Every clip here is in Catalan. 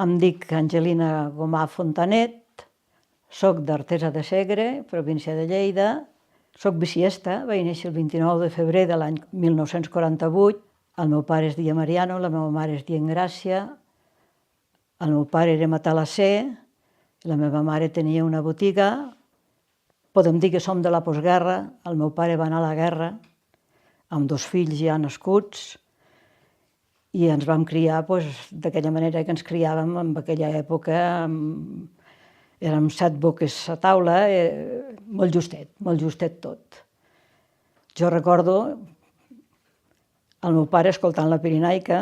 Em dic Angelina Gomà Fontanet, soc d'Artesa de Segre, província de Lleida, soc bisiesta, vaig néixer el 29 de febrer de l'any 1948, el meu pare es deia Mariano, la meva mare es deia Engràcia, el meu pare era matalasser, la meva mare tenia una botiga, podem dir que som de la postguerra, el meu pare va anar a la guerra, amb 2 fills ja nascuts, i ens vam criar d'aquella manera que ens criàvem en aquella època. Érem 7 boques a taula, molt justet tot. Jo recordo el meu pare escoltant la Pirinaica,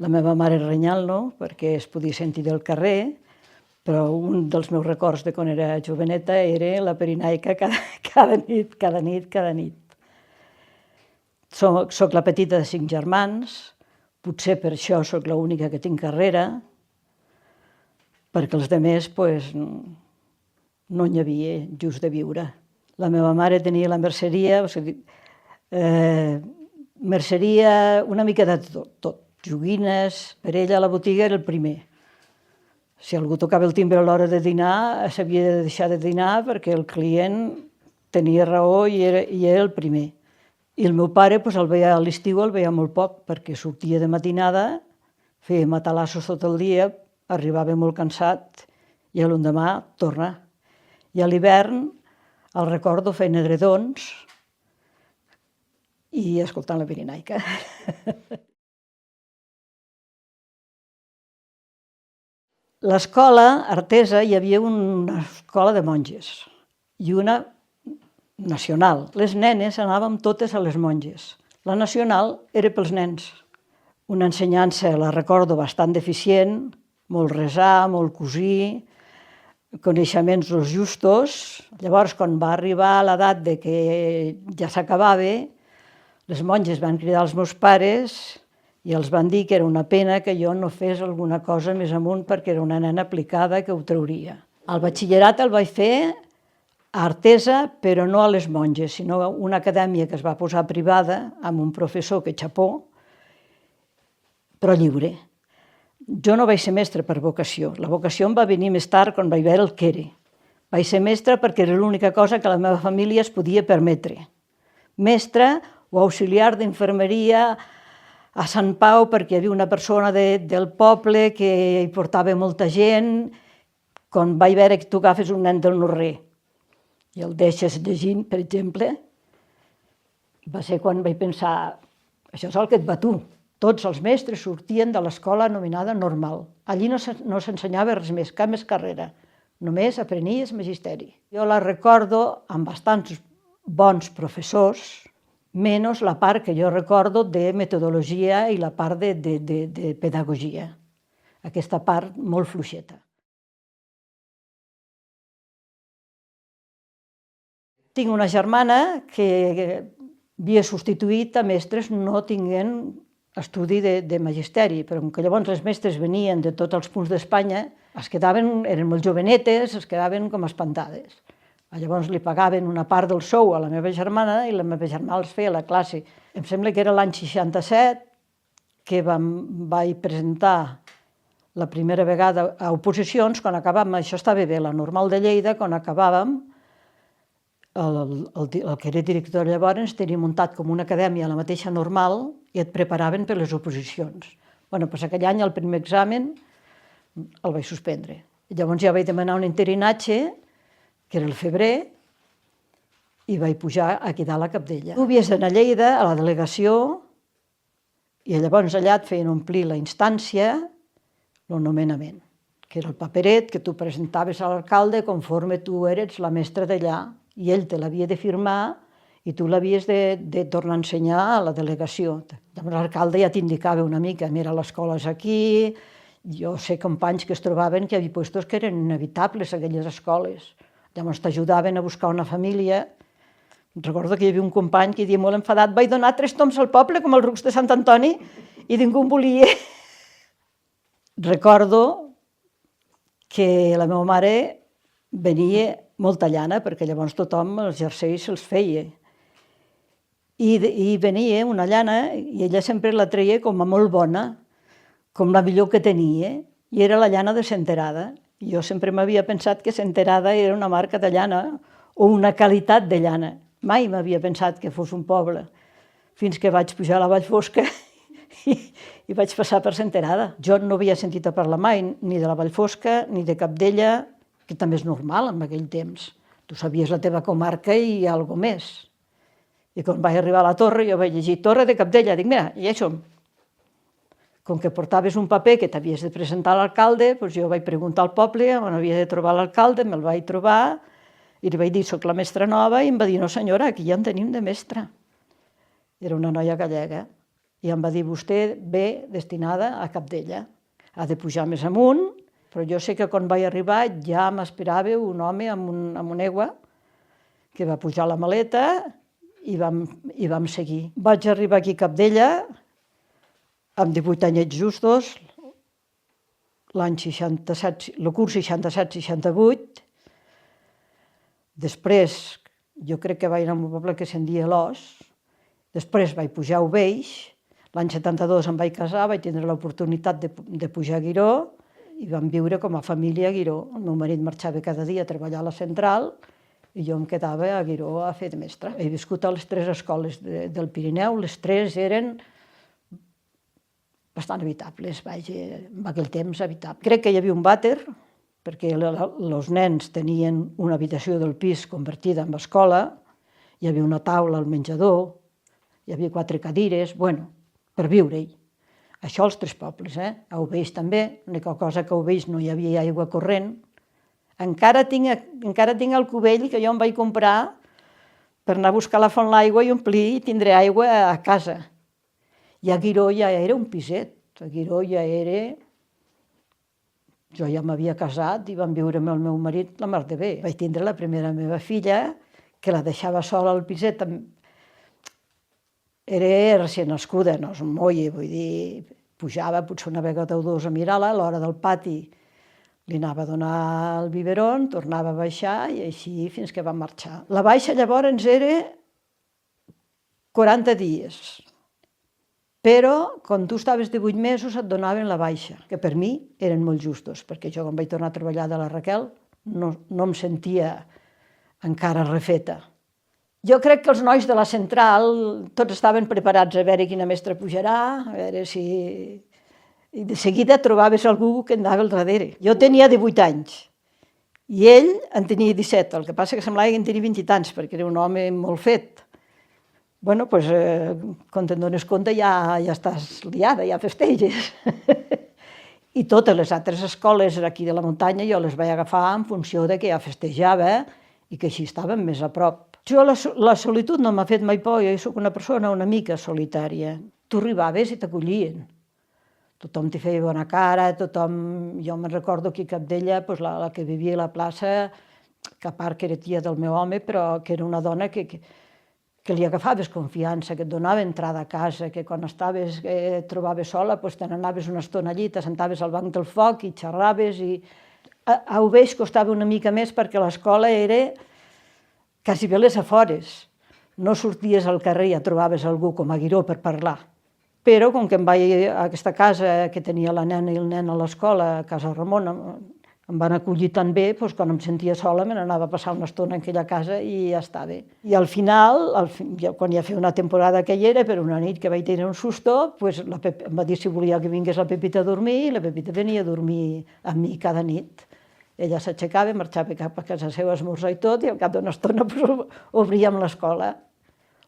la meva mare renyant-lo perquè es podia sentir del carrer, però un dels meus records de quan era joveneta era la Pirinaica cada nit. Soc la petita de 5 germans, potser per això soc l'única que tinc carrera, perquè els altres no n'hi havia just de viure. La meva mare tenia la merceria, merceria una mica de tot, joguines, per ella la botiga era el primer. Si algú tocava el timbre a l'hora de dinar, s'havia de deixar de dinar perquè el client tenia raó i era el primer. I el meu pare, a l'estiu el veia molt poc, perquè sortia de matinada, feia matalassos tot el dia, arribava molt cansat i l'endemà torna. I a l'hivern el recordo fent edredons i escoltant la Pirinaica. L'escola, Artesa, hi havia una escola de monges i una nacional. Les nenes anàvem totes a les monges. La nacional era pels nens. Una ensenyança, la recordo, bastant deficient, molt resar, molt cosir, coneixements los justos. Llavors, quan va arribar l'edat de que ja s'acabava, les monges van cridar als meus pares i els van dir que era una pena que jo no fes alguna cosa més amunt perquè era una nena aplicada que ho trauria. El batxillerat el vaig fer a Artesa, però no a les monges, sinó a una acadèmia que es va posar privada amb un professor que xapó, però lliure. Jo no vaig ser mestra per vocació. La vocació em va venir més tard quan vaig veure el que era. Vaig ser mestra perquè era l'única cosa que la meva família es podia permetre. Mestra o auxiliar d'infermeria a Sant Pau perquè hi havia una persona del poble que hi portava molta gent. Quan vaig veure que tu agafes un nen del no-res i el deixes llegint, per exemple, va ser quan vaig pensar, això és el que et va tu. Tots els mestres sortien de l'escola anomenada normal. Allí no s'ensenyava res més, cap més carrera. Només aprenies magisteri. Jo la recordo amb bastants bons professors, menys la part que jo recordo de metodologia i la part de pedagogia. Aquesta part molt fluixeta. Tinc una germana que havia substituït a mestres no tinguent estudi de magisteri, però com que llavors les mestres venien de tots els punts d'Espanya, eren molt jovenetes, es quedaven com espantades. Llavors li pagaven una part del sou a la meva germana i la meva germana els feia la classe. Em sembla que era l'any 67 que vaig presentar la primera vegada a oposicions, quan acabàvem, això estava bé, la normal de Lleida, quan acabàvem, el que era director llavors tenia muntat com una acadèmia a la mateixa normal i et preparaven per les oposicions. Aquell any el primer examen el vaig suspendre. Llavors ja vaig demanar un interinatge, que era el febrer, i vaig pujar aquí dalt a Capdella. Tu havies d'anar a Lleida, a la delegació, i llavors allà et feien omplir la instància, el nomenament, que era el paperet que tu presentaves a l'alcalde conforme tu eres la mestra d'allà, i ell te l'havia de firmar i tu l'havies de tornar a ensenyar a la delegació. Llavors l'alcalde ja t'indicava una mica, mira, l'escola és aquí, jo sé companys que es trobaven que hi havia llocs que eren inevitables, aquelles escoles. Llavors t'ajudaven a buscar una família. Recordo que hi havia un company que deia molt enfadat, vaig donar 3 toms al poble, com els rucs de Sant Antoni, i ningú em volia. Recordo que la meva mare venia molta llana, perquè llavors tothom els jerseis se'ls feia. I venia una llana i ella sempre la treia com a molt bona, com la millor que tenia, i era la llana de Senterada. Jo sempre m'havia pensat que Senterada era una marca de llana o una qualitat de llana. Mai m'havia pensat que fos un poble, fins que vaig pujar a la Vallfosca i vaig passar per Senterada. Jo no havia sentit a parlar mai ni de la Vallfosca ni de Capdella, que també és normal en aquell temps. Tu sabies la teva comarca i alguna més. I quan vaig arribar a la torre, jo vaig llegir Torre de Capdella. Dic, mira, i això. Com que portaves un paper que t'havies de presentar a l'alcalde, doncs jo vaig preguntar al poble on havia de trobar l'alcalde, me'l vaig trobar, i li vaig dir, soc la mestra nova, i em va dir, no senyora, aquí ja en tenim de mestra. Era una noia gallega. I em va dir, vostè ve destinada a Capdella. Ha de pujar més amunt, però jo sé que quan vaig arribar ja m'esperava un home amb una egua que va pujar la maleta i vam seguir. Vaig arribar aquí a Capdella amb 18 anyets justos, l'any 67, el curs 67-68. Després, jo crec que vaig anar a un poble que se'n dia Los. Després vaig pujar a Oveix. L'any 72 em vaig casar, vaig tindre l'oportunitat de pujar a Guiró i vam viure com a família a Guiró. El meu marit marxava cada dia a treballar a la central i jo em quedava a Guiró a fer de mestra. He viscut a les 3 escoles del Pirineu, les 3 eren bastant habitables, en aquell temps habitables. Crec que hi havia un vàter, perquè els nens tenien una habitació del pis convertida en escola, hi havia una taula al menjador, hi havia 4 cadires, per viure-hi. Això als 3 pobles, a Oveix també, l'única cosa que a Oveix no hi havia aigua corrent. Encara tinc el cubell que jo em vaig comprar per anar a buscar la font l'aigua i omplir i tindré aigua a casa. I a Guiró ja era un piset, a Guiró ja era... Jo ja m'havia casat i vam viure amb el meu marit la mar de bé. Vaig tindre la primera meva filla, que la deixava sola al piset. Era recient nascuda, no és un molle, vull dir, pujava potser una vegada o dues a mirar-la, a l'hora del pati li anava a donar el biberon, tornava a baixar i així fins que va marxar. La baixa llavors era 40 dies, però quan tu estaves 18 mesos et donaven la baixa, que per mi eren molt justos, perquè jo quan vaig tornar a treballar de la Raquel no em sentia encara refeta. Jo crec que els nois de la central tots estaven preparats a veure quina mestra pujarà, a veure si... I de seguida trobaves algú que andava al darrere. Jo tenia 18 anys i ell en tenia 17, el que passa que semblava que en tenia 20 i tants, perquè era un home molt fet. Quan te'n dones compte ja estàs liada, ja festeges. I totes les altres escoles aquí de la muntanya jo les vaig agafar en funció de que ja festejava i que així estàvem més a prop. Jo la solitud no m'ha fet mai por, jo soc una persona una mica solitària. Tu arribaves i t'acollien. Tothom t'hi feia bona cara, tothom... Jo me'n recordo aquí a Capdella, la que vivia a la plaça, que a part que era tia del meu home, però que era una dona que li agafaves confiança, que et donava entrada a casa, que quan et trobaves sola, te n'anaves una estona allí, t'assentaves al banc del foc i xerraves. A Oveix costava una mica més perquè l'escola era quasi bé a les afores. No sorties al carrer i ja trobaves algú com a Guiró per parlar. Però com que em vaig a aquesta casa que tenia la nena i el nen a l'escola, a Casa Ramon, em van acollir tan bé, quan em sentia sola me n'anava a passar una estona en aquella casa i ja està bé. I al final, quan ja feia una temporada que hi era, per una nit que vaig tenir un susto, em va dir si volia que vingués la Pepita a dormir, i la Pepita venia a dormir amb mi cada nit. Ella s'aixecava, marxava cap a casa seva a esmorzar i tot, i al cap d'una estona obríem l'escola.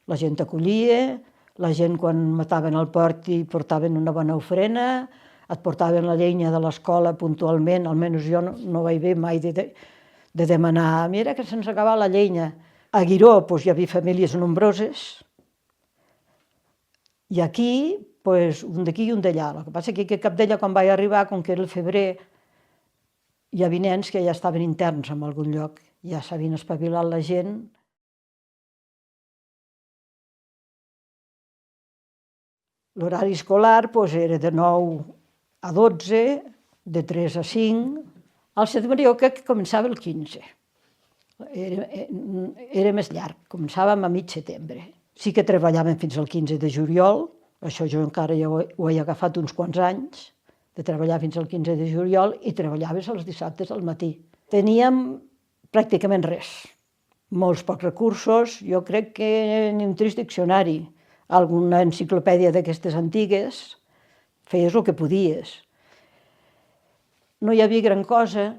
La gent t'acollia, la gent quan mataven el porc i portaven una bona ofrena, et portaven la llenya de l'escola puntualment, almenys jo no vaig haver mai de demanar, mira que se'ns acaba la llenya. A Guiró hi havia famílies nombroses, i aquí, un d'aquí i un d'allà. El que passa que a Capdella, quan vaig arribar, com que era el febrer, hi havia nens que ja estaven interns en algun lloc, ja s'havien espavilat la gent. L'horari escolar era de 9 a 12, de 3 a 5. Al setembre jo crec que començava el 15. Era més llarg, començàvem a mig setembre. Sí que treballàvem fins al 15 de juliol, això jo encara ja ho he agafat uns quants anys, de treballar fins al 15 de juliol i treballaves els dissabtes al matí. Teníem pràcticament res, molts pocs recursos, jo crec que ni un trist diccionari, alguna enciclopèdia d'aquestes antigues, feies el que podies. No hi havia gran cosa,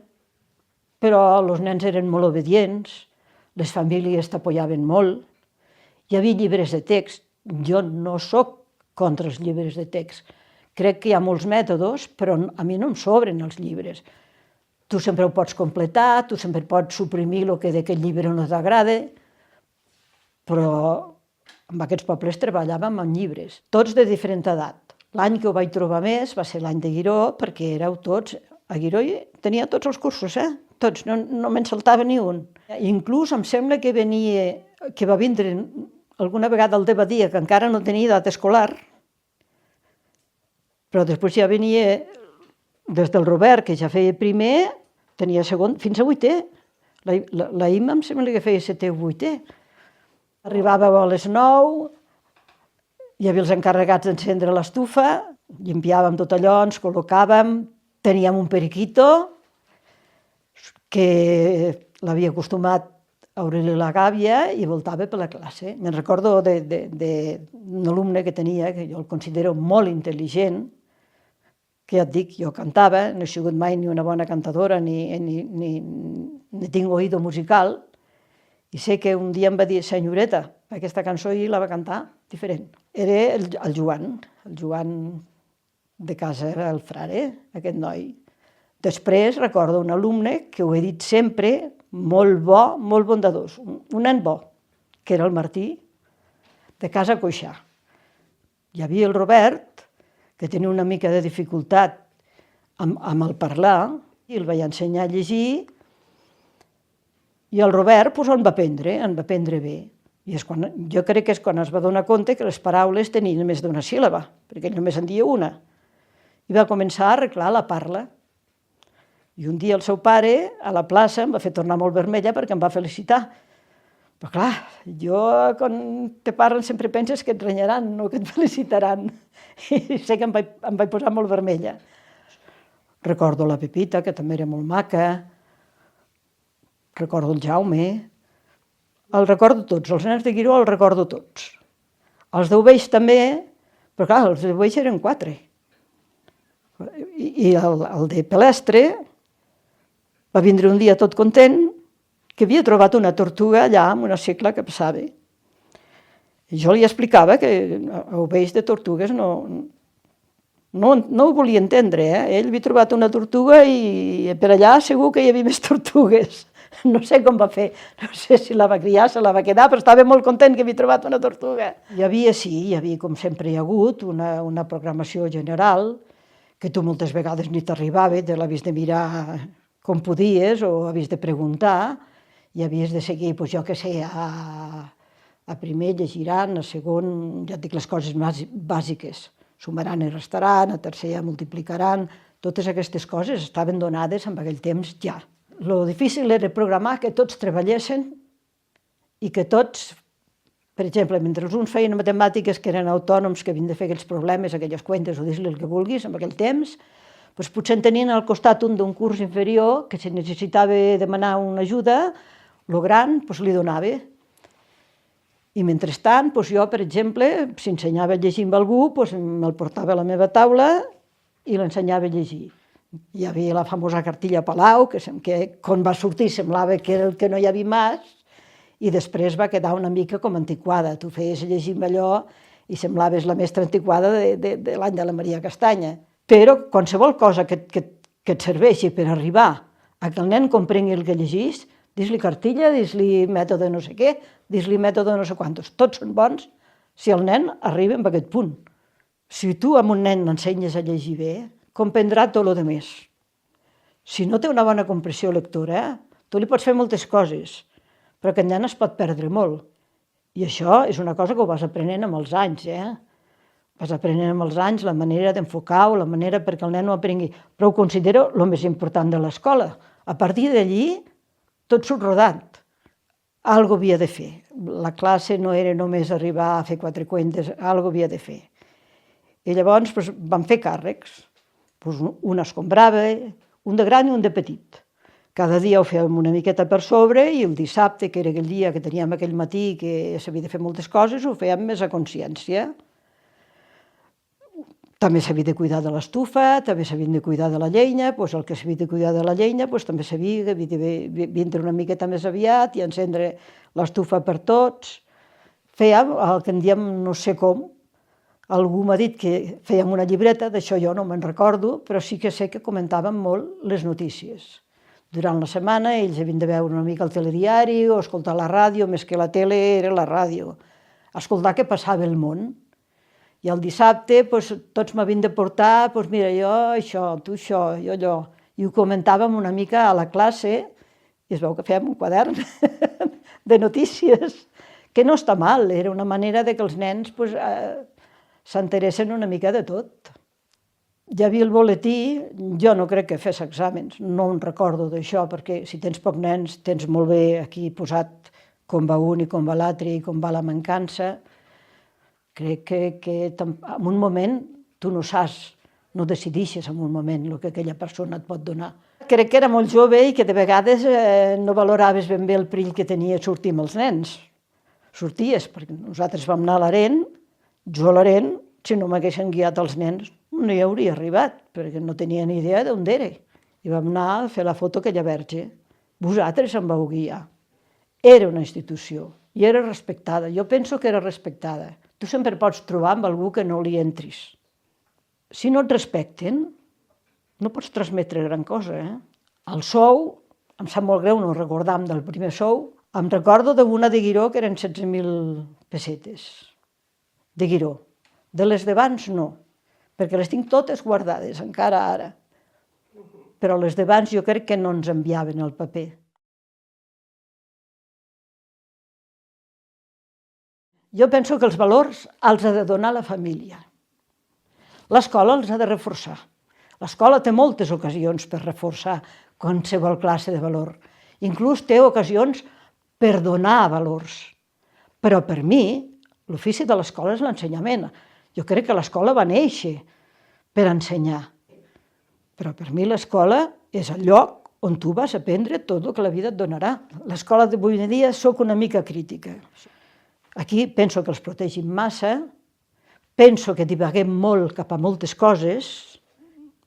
però els nens eren molt obedients, les famílies t'apoyaven molt, hi havia llibres de text. Jo no sóc contra els llibres de text. Crec que hi ha molts mètodes, però a mi no em sobren els llibres. Tu sempre ho pots completar, tu sempre pots suprimir el que d'aquest llibre no t'agrada, però en aquests pobles treballàvem amb llibres, tots de diferent edat. L'any que ho vaig trobar més va ser l'any de Guiró, perquè éreu tots... A Guiró tenia tots els cursos, tots, no me'n saltava ni un. Inclús em sembla que va vindre alguna vegada el de Badia, que encara no tenia edat escolar, però després ja venia des del Robert, que ja feia primer, tenia segon, fins a vuitè. La Imma em sembla que feia setè o vuitè. Arribàveu a les 9, hi havia els encarregats d'encendre l'estufa, llimpiàvem tot allò, ens col·locàvem, teníem un periquito que l'havia acostumat a obrir la gàbia i voltava per la classe. Me'n recordo d'un alumne que tenia, que jo el considero molt intel·ligent, que ja et dic, jo cantava, no he sigut mai ni una bona cantadora ni tinc oïdo musical, i sé que un dia em va dir, senyoreta, aquesta cançó ell la va cantar diferent. Era el Joan de casa, el frare, aquest noi. Després recordo un alumne que ho he dit sempre, molt bo, molt bondadós, un nen bo, que era el Martí, de casa Coixà. Hi havia el Robert, que tenia una mica de dificultat amb el parlar, i el vaig ensenyar a llegir, i el Robert em va aprendre bé. I jo crec que és quan es va donar compte que les paraules tenien més d'una síl·laba, perquè ell només en dia una. I va començar a arreglar la parla. I un dia el seu pare, a la plaça, em va fer tornar molt vermella perquè em va felicitar. Però clar, jo quan te parlen sempre penses que et renyaran, no que et felicitaran. I sé que em vaig posar molt vermella. Recordo la Pepita, que també era molt maca. Recordo el Jaume. Els recordo tots, els nens de Guiró els recordo tots. Els d'Oveix també, però clar, els d'Oveix eren 4. I el de Pelestre va vindre un dia tot content que havia trobat una tortuga allà amb una segla que passava. I jo li explicava que a Oveix de tortugues no ho volia entendre. Ell havia trobat una tortuga i per allà segur que hi havia més tortugues. No sé com va fer, no sé si la va criar, se la va quedar, però estava molt content que havia trobat una tortuga. Hi havia, com sempre hi ha hagut, una programació general, que tu moltes vegades ni t'arribava, te l'havies de mirar com podies o havies de preguntar i havies de seguir, jo què sé, a primer llegiran, a segon, ja et dic les coses bàsiques, sumaran i restaran, a tercer ja multiplicaran, totes aquestes coses estaven donades en aquell temps ja. Lo difícil era programar que tots treballessin i que tots, per exemple, mentre els uns feien matemàtiques que eren autònoms, que havien de fer aquells problemes, aquelles cuentes o dir-li el que vulguis en aquell temps, doncs potser en tenien al costat un d'un curs inferior que si necessitava demanar una ajuda, el gran li donava. I mentrestant, jo, per exemple, si ensenyava a llegir amb algú, me'l portava a la meva taula i l'ensenyava a llegir. Hi havia la famosa cartilla Palau, que quan va sortir semblava que era el que no hi havia més, i després va quedar una mica com antiquada. Tu feies llegir amb allò i semblaves la mestra antiquada de l'any de la Maria Castanya. Però qualsevol cosa que et serveixi per arribar a que el nen comprengui el que llegís, dis-li cartilla, dis-li mètode no sé què, dis-li mètode no sé quantos. Tots són bons si el nen arriba a aquest punt. Si tu a un nen l'ensenyes a llegir bé, comprendrà tot el més. Si no té una bona comprensió lectora, tu li pots fer moltes coses, però aquest nen es pot perdre molt. I això és una cosa que ho vas aprenent amb els anys. Vas aprenent amb els anys la manera d'enfocar-ho, la manera perquè el nen ho aprengui. Però ho considero el més important de l'escola. A partir d'allí, tot surt rodat. Algo havia de fer. La classe no era només arribar a fer 4 cuentes, algo havia de fer. I llavors vam fer càrrecs. Un escombrava, un de gran i un de petit. Cada dia ho fèiem una miqueta per sobre i el dissabte, que era aquell dia que teníem aquell matí que s'havia de fer moltes coses, ho fèiem més a consciència. També s'havia de cuidar de l'estufa, també s'havien de cuidar de la llenya, doncs el que s'havia de cuidar de la llenya doncs també s'havia de vindre una miqueta més aviat i encendre l'estufa per tots. Fèiem el que en diem no sé com. Algú m'ha dit que fèiem una llibreta, d'això jo no me'n recordo, però sí que sé que comentàvem molt les notícies. Durant la setmana ells havien de veure una mica el telediari o escoltar la ràdio, més que la tele era la ràdio. Escoltar què passava al món. I el dissabte tots m'havien de portar, mira, jo això, tu això, jo allò. I ho comentàvem una mica a la classe i es veu que fèiem un quadern de notícies, que no està mal, era una manera de que els nens s'interessen una mica de tot. Hi havia el boletí, jo no crec que fes exàmens, no em recordo d'això, perquè si tens pocs nens tens molt bé aquí posat com va un i com va l'altre i com va la mancança. Crec que en un moment tu no saps, no decidixes en un moment el que aquella persona et pot donar. Crec que era molt jove i que de vegades no valoraves ben bé el perill que tenia sortir amb els nens. Sorties, perquè nosaltres vam anar a l'Aren, jo a l'Aren, si no m'haguessin guiat els nens, no hi hauria arribat, perquè no tenia ni idea d'on era. I vam anar a fer la foto a aquella verge. Vosaltres em vau guiar. Era una institució i era respectada. Jo penso que era respectada. Tu sempre pots trobar amb algú que no li entris. Si no et respecten, no pots transmetre gran cosa. El sou, em sap molt greu no recordar-me del primer sou, em recordo d'una de Guiró que eren 16.000 pessetes. De Guiró. De les d'abans no, perquè les tinc totes guardades, encara ara. Però les d'abans jo crec que no ens enviaven el paper. Jo penso que els valors els ha de donar la família. L'escola els ha de reforçar. L'escola té moltes ocasions per reforçar qualsevol classe de valor. Inclús té ocasions per donar valors. Però per mi, l'ofici de l'escola és l'ensenyament. Jo crec que l'escola va néixer per ensenyar. Però per mi l'escola és el lloc on tu vas aprendre tot el que la vida et donarà. L'escola d'avui en dia soc una mica crítica. Aquí penso que els protegim massa, penso que divaguem molt cap a moltes coses,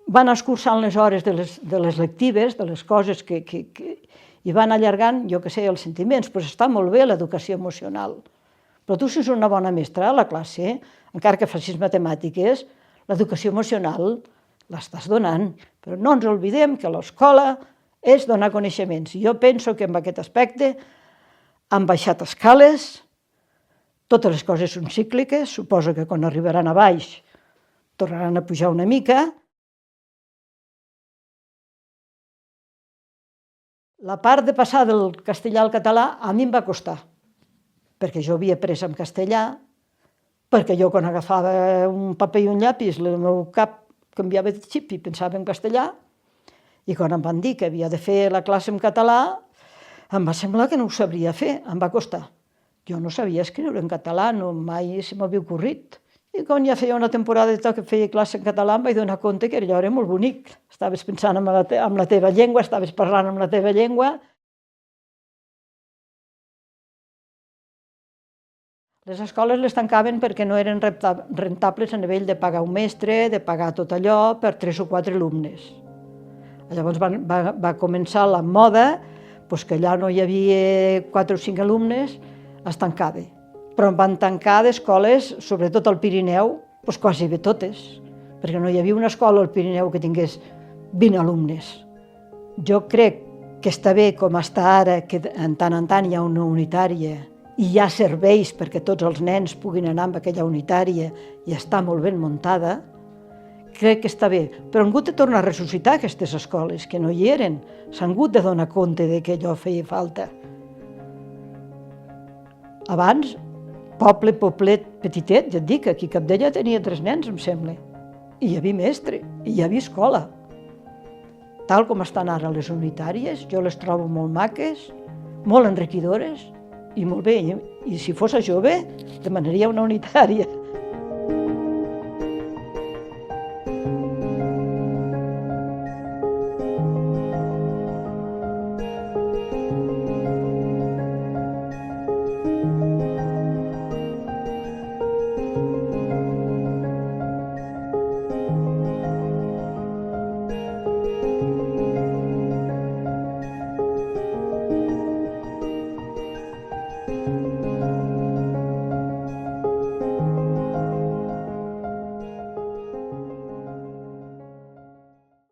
van escurçant les hores de les lectives, de les coses i van allargant, jo què sé, els sentiments. Doncs està molt bé l'educació emocional. Però tu, si ets una bona mestra a la classe, encara que facis matemàtiques, l'educació emocional l'estàs donant. Però no ens oblidem que l'escola és donar coneixements. I jo penso que en aquest aspecte han baixat escales, totes les coses són cícliques, suposo que quan arribaran a baix tornaran a pujar una mica. La part de passar del castellà al català a mi em va costar, perquè jo havia après en castellà, perquè jo quan agafava un paper i un llapis el meu cap canviava de xip i pensava en castellà, i quan em van dir que havia de fer la classe en català em va semblar que no ho sabria fer, em va costar. Jo no sabia escriure en català, mai se m'havia ocorrit. I quan ja feia una temporada que feia classe en català em vaig donar compte que allò era molt bonic. Estaves pensant en la teva llengua, estaves parlant amb la teva llengua. Les escoles les tancaven perquè no eren rentables a nivell de pagar un mestre, de pagar tot allò per 3 o 4 alumnes. Llavors va començar la moda que allà no hi havia 4 o 5 alumnes, es tancava. Però van tancar d'escoles, sobretot al Pirineu, quasi bé totes, perquè no hi havia una escola al Pirineu que tingués 20 alumnes. Jo crec que està bé com està ara, que en tant hi ha una unitària i hi ha serveis perquè tots els nens puguin anar amb aquella unitària i està molt ben muntada, crec que està bé. Però han hagut de tornar a ressuscitar aquestes escoles, que no hi eren. S'han hagut de donar compte que allò feia falta. Abans, poblet petitet, ja et dic, aquí Capdella tenia 3 nens, em sembla. I hi havia mestre, i hi havia escola. Tal com estan ara les unitàries, jo les trobo molt maques, molt enriquidores, i molt bé. I si fos jove, demanaria una unitària.